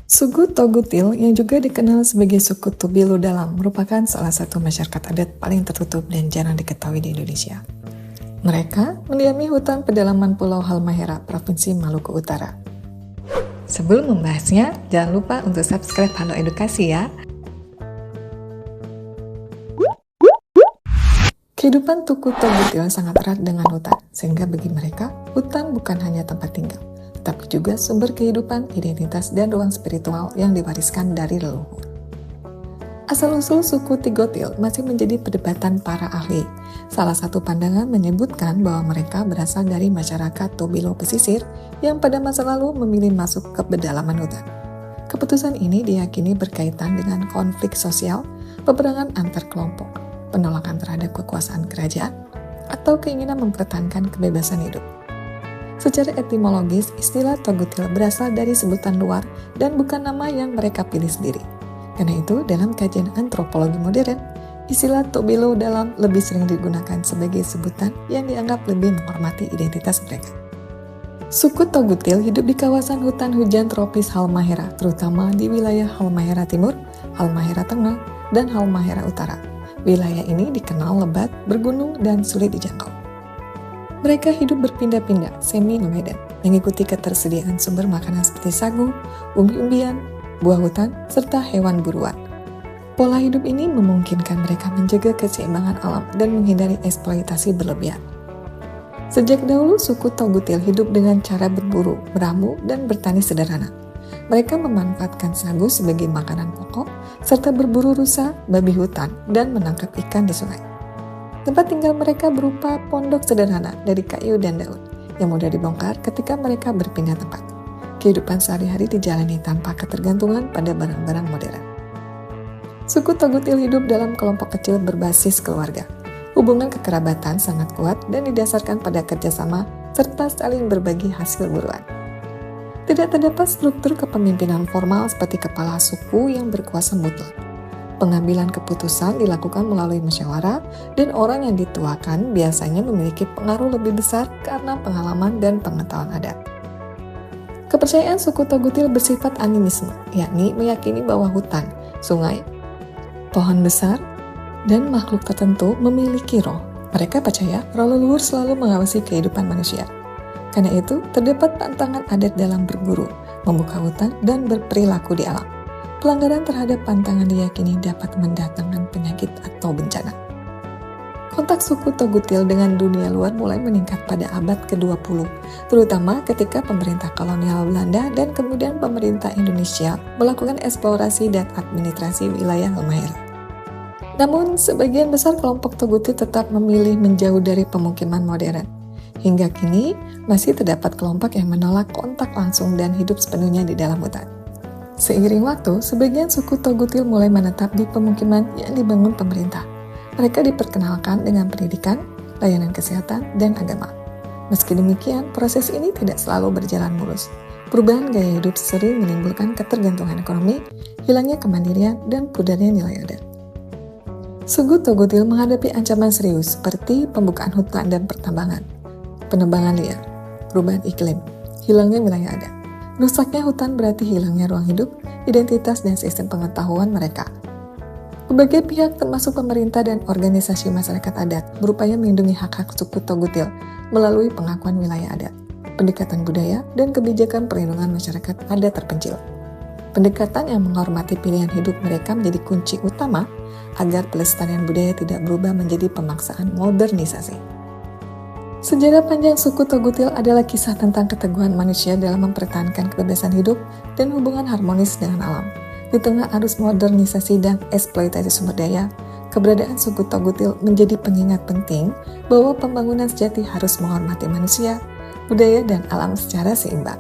Suku Togutil yang juga dikenal sebagai suku Tubilo Dalam merupakan salah satu masyarakat adat paling tertutup dan jarang diketahui di Indonesia. Mereka mendiami hutan pedalaman Pulau Halmahera, Provinsi Maluku Utara. Sebelum membahasnya, jangan lupa untuk subscribe Halo Edukasi ya. Kehidupan suku Togutil sangat erat dengan hutan, sehingga bagi mereka, hutan bukan hanya tempat tinggal, tetapi juga sumber kehidupan, identitas, dan ruang spiritual yang diwariskan dari leluhur. Asal-usul suku Tigotil masih menjadi perdebatan para ahli. Salah satu pandangan menyebutkan bahwa mereka berasal dari masyarakat Tobilo pesisir yang pada masa lalu memilih masuk ke pedalaman hutan. Keputusan ini diyakini berkaitan dengan konflik sosial, peperangan antar kelompok, penolakan terhadap kekuasaan kerajaan, atau keinginan mempertahankan kebebasan hidup. Secara etimologis, istilah Togutil berasal dari sebutan luar dan bukan nama yang mereka pilih sendiri. Karena itu, dalam kajian antropologi modern, istilah Tobilo Dalam lebih sering digunakan sebagai sebutan yang dianggap lebih menghormati identitas mereka. Suku Togutil hidup di kawasan hutan hujan tropis Halmahera, terutama di wilayah Halmahera Timur, Halmahera Tengah, dan Halmahera Utara. Wilayah ini dikenal lebat, bergunung, dan sulit dijangkau. Mereka hidup berpindah-pindah, semi-nomaden, mengikuti ketersediaan sumber makanan seperti sagu, umbi-umbian, buah hutan, serta hewan buruan. Pola hidup ini memungkinkan mereka menjaga keseimbangan alam dan menghindari eksploitasi berlebihan. Sejak dahulu, suku Togutil hidup dengan cara berburu, meramu, dan bertani sederhana. Mereka memanfaatkan sagu sebagai makanan pokok, serta berburu rusa, babi hutan, dan menangkap ikan di sungai. Tempat tinggal mereka berupa pondok sederhana dari kayu dan daun, yang mudah dibongkar ketika mereka berpindah tempat. Kehidupan sehari-hari dijalani tanpa ketergantungan pada barang-barang modern. Suku Togutil hidup dalam kelompok kecil berbasis keluarga. Hubungan kekerabatan sangat kuat dan didasarkan pada kerjasama serta saling berbagi hasil buruan. Tidak terdapat struktur kepemimpinan formal seperti kepala suku yang berkuasa mutlak. Pengambilan keputusan dilakukan melalui musyawarah dan orang yang dituakan biasanya memiliki pengaruh lebih besar karena pengalaman dan pengetahuan adat. Kepercayaan suku Togutil bersifat animisme, yakni meyakini bahwa hutan, sungai, pohon besar, dan makhluk tertentu memiliki roh. Mereka percaya roh leluhur selalu mengawasi kehidupan manusia. Karena itu, terdapat pantangan adat dalam berburu, membuka hutan, dan berperilaku di alam. Pelanggaran terhadap pantangan diyakini dapat mendatangkan penyakit atau bencana. Kontak suku Togutil dengan dunia luar mulai meningkat pada abad ke-20, terutama ketika pemerintah kolonial Belanda dan kemudian pemerintah Indonesia melakukan eksplorasi dan administrasi wilayah Halmahera. Namun, sebagian besar kelompok Togutil tetap memilih menjauh dari pemukiman modern. Hingga kini, masih terdapat kelompok yang menolak kontak langsung dan hidup sepenuhnya di dalam hutan. Seiring waktu, sebagian suku Togutil mulai menetap di pemukiman yang dibangun pemerintah. Mereka diperkenalkan dengan pendidikan, layanan kesehatan, dan agama. Meski demikian, proses ini tidak selalu berjalan mulus. Perubahan gaya hidup sering menimbulkan ketergantungan ekonomi, hilangnya kemandirian, dan pudarnya nilai adat. Suku Togutil menghadapi ancaman serius seperti pembukaan hutan dan pertambangan, penebangan liar, perubahan iklim, hilangnya wilayah adat. Rusaknya hutan berarti hilangnya ruang hidup, identitas, dan sistem pengetahuan mereka. Berbagai pihak termasuk pemerintah dan organisasi masyarakat adat berupaya melindungi hak-hak suku Togutil melalui pengakuan wilayah adat, pendekatan budaya, dan kebijakan perlindungan masyarakat adat terpencil. Pendekatan yang menghormati pilihan hidup mereka menjadi kunci utama agar pelestarian budaya tidak berubah menjadi pemaksaan modernisasi. Sejarah panjang suku Togutil adalah kisah tentang keteguhan manusia dalam mempertahankan kebebasan hidup dan hubungan harmonis dengan alam. Di tengah arus modernisasi dan eksploitasi sumber daya, keberadaan suku Togutil menjadi pengingat penting bahwa pembangunan sejati harus menghormati manusia, budaya, dan alam secara seimbang.